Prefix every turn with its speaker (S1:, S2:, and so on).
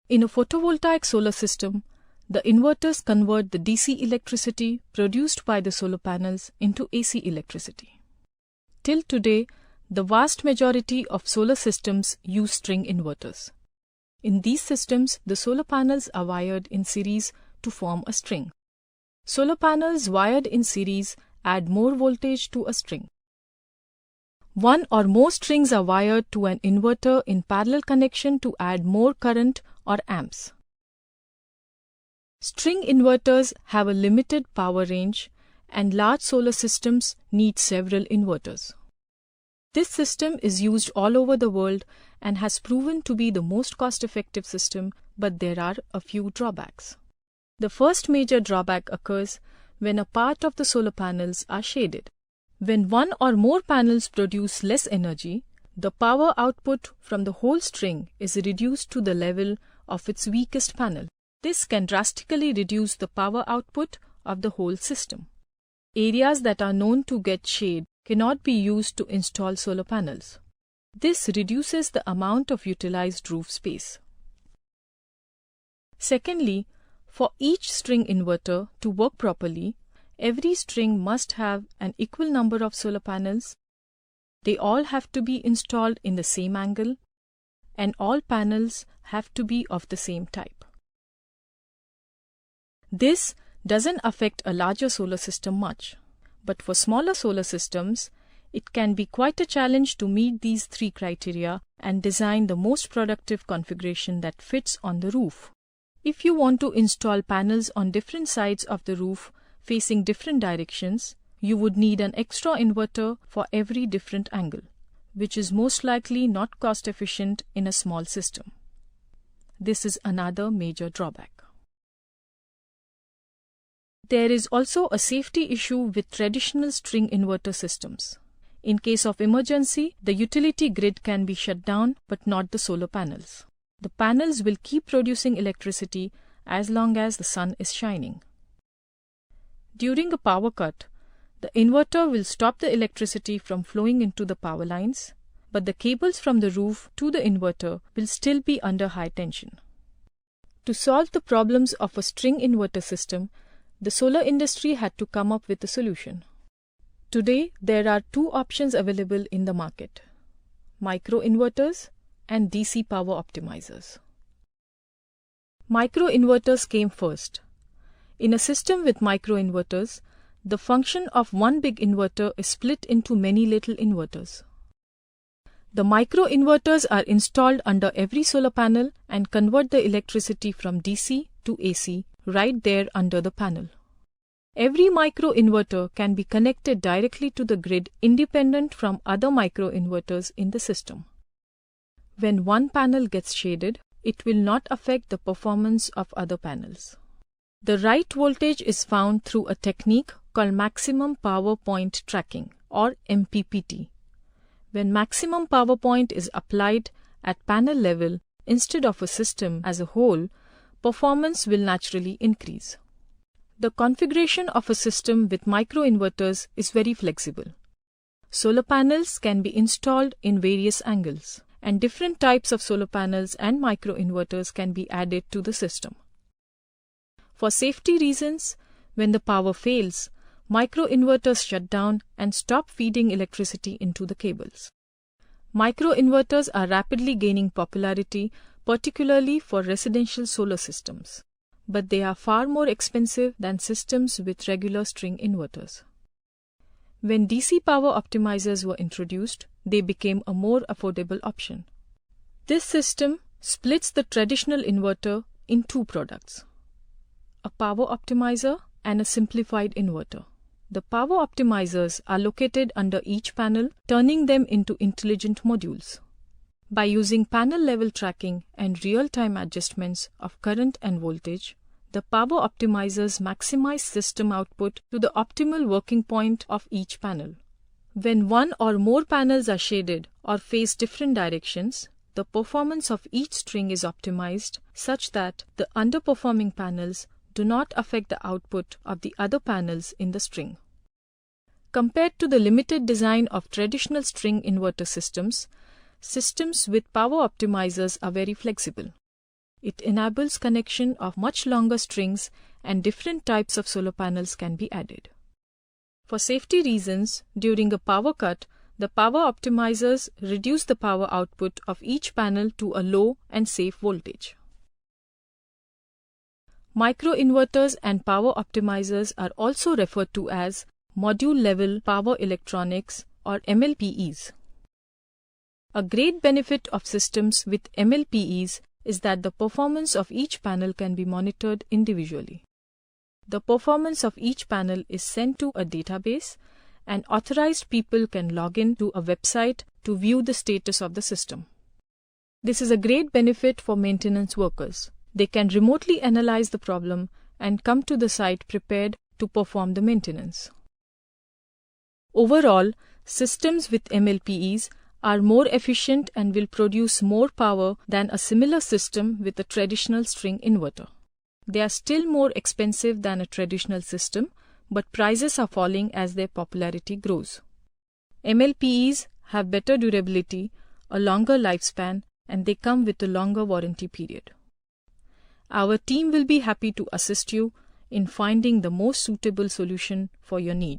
S1: In a photovoltaic solar system, the inverters convert the DC electricity produced by the solar panels into AC electricity. Till today, the vast majority of solar systems use string inverters. In these systems, the solar panels are wired in series to form a string. Solar panels wired in series add more voltage to a string. One or more strings are wired to an inverter in parallel connection to add more current or amps. String inverters have a limited power range, and large solar systems need several inverters. This system is used all over the world and has proven to be the most cost-effective system, but there are a few drawbacks. The first major drawback occurs when a part of the solar panels are shaded. When one or more panels produce less energy, the power output from the whole string is reduced to the level of its weakest panel. This can drastically reduce the power output of the whole system. Areas that are known to get shade cannot be used to install solar panels. This reduces the amount of utilized roof space. Secondly, for each string inverter to work properly, every string must have an equal number of solar panels. They all have to be installed in the same angle, and all panels have to be of the same type. This doesn't affect a larger solar system much, but for smaller solar systems, it can be quite a challenge to meet these three criteria and design the most productive configuration that fits on the roof. If you want to install panels on different sides of the roof facing different directions, you would need an extra inverter for every different angle, which is most likely not cost efficient in a small system. This is another major drawback. There is also a safety issue with traditional string inverter systems. In case of emergency, the utility grid can be shut down, but not the solar panels. The panels will keep producing electricity as long as the sun is shining. During a power cut, the inverter will stop the electricity from flowing into the power lines, but the cables from the roof to the inverter will still be under high tension. To solve the problems of a string inverter system, the solar industry had to come up with a solution. Today, there are two options available in the market: microinverters and DC power optimizers. Microinverters came first. In a system with microinverters, the function of one big inverter is split into many little inverters. The microinverters are installed under every solar panel and convert the electricity from DC to AC right there under the panel. Every microinverter can be connected directly to the grid independent from other microinverters in the system. When one panel gets shaded, it will not affect the performance of other panels. The right voltage is found through a technique called maximum power point tracking, or MPPT. When maximum power point is applied at panel level instead of a system as a whole, performance will naturally increase. The configuration of a system with microinverters is very flexible. Solar panels can be installed in various angles, and different types of solar panels and microinverters can be added to the system. For safety reasons, when the power fails, microinverters shut down and stop feeding electricity into the cables. Microinverters are rapidly gaining popularity, particularly for residential solar systems, but they are far more expensive than systems with regular string inverters. When DC power optimizers were introduced, they became a more affordable option. This system splits the traditional inverter in two products: a power optimizer and a simplified inverter. The power optimizers are located under each panel, turning them into intelligent modules. By using panel-level tracking and real-time adjustments of current and voltage, the power optimizers maximize system output to the optimal working point of each panel. When one or more panels are shaded or face different directions, the performance of each string is optimized such that the underperforming panels do not affect the output of the other panels in the string. Compared to the limited design of traditional string inverter systems, systems with power optimizers are very flexible. It enables connection of much longer strings and different types of solar panels can be added. For safety reasons, during a power cut, the power optimizers reduce the power output of each panel to a low and safe voltage. Microinverters and power optimizers are also referred to as module-level power electronics or MLPEs. A great benefit of systems with MLPEs is that the performance of each panel can be monitored individually. The performance of each panel is sent to a database, and authorized people can log in to a website to view the status of the system. This is a great benefit for maintenance workers. They can remotely analyze the problem and come to the site prepared to perform the maintenance. Overall, systems with MLPEs are more efficient and will produce more power than a similar system with a traditional string inverter. They are still more expensive than a traditional system, but prices are falling as their popularity grows. MLPEs have better durability, a longer lifespan, and they come with a longer warranty period. Our team will be happy to assist you in finding the most suitable solution for your needs.